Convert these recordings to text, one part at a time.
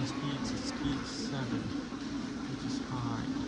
the speeds at speed 7, which is high.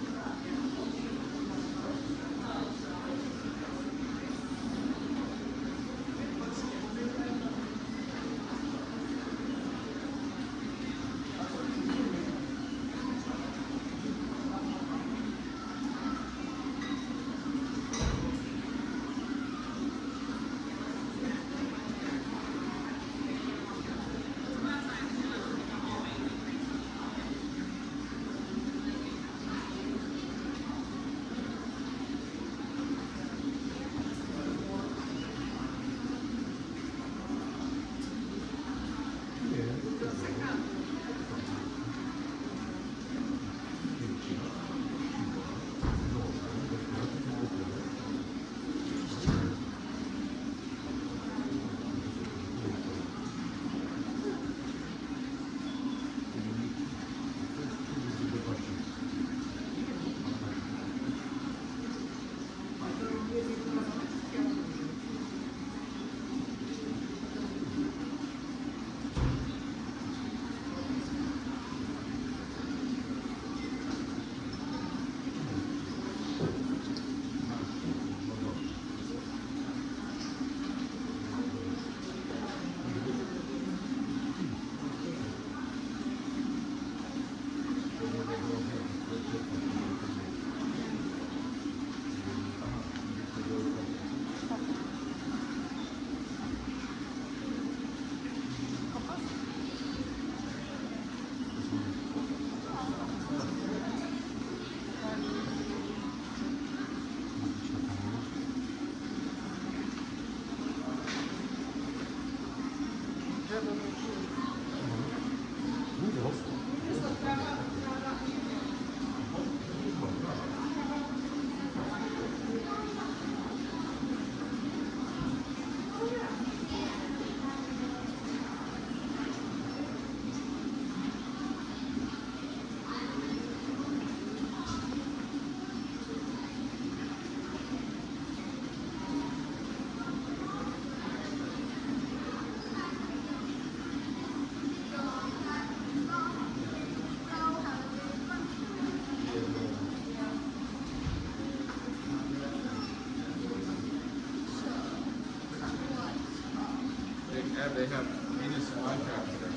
They have Venus flycraft there.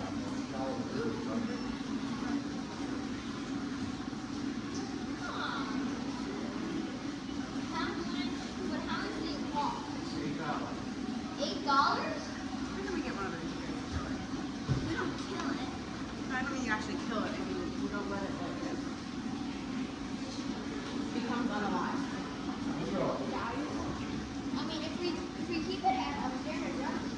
$8? Where do we get one of those? We don't kill it. I don't mean you actually kill it. I mean you don't let it live. It becomes unalive. I mean, if we keep it at a standard depth,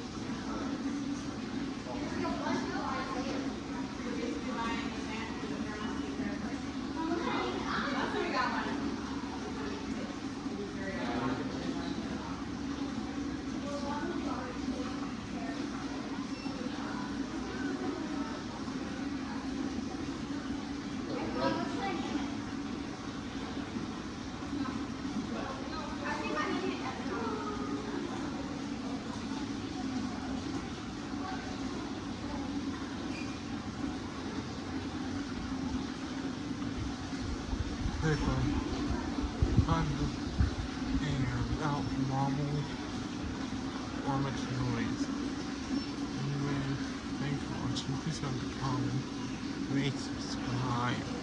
If I'm air without normal or much noise. Anyway, thanks for watching. Please don't comment, rate, subscribe.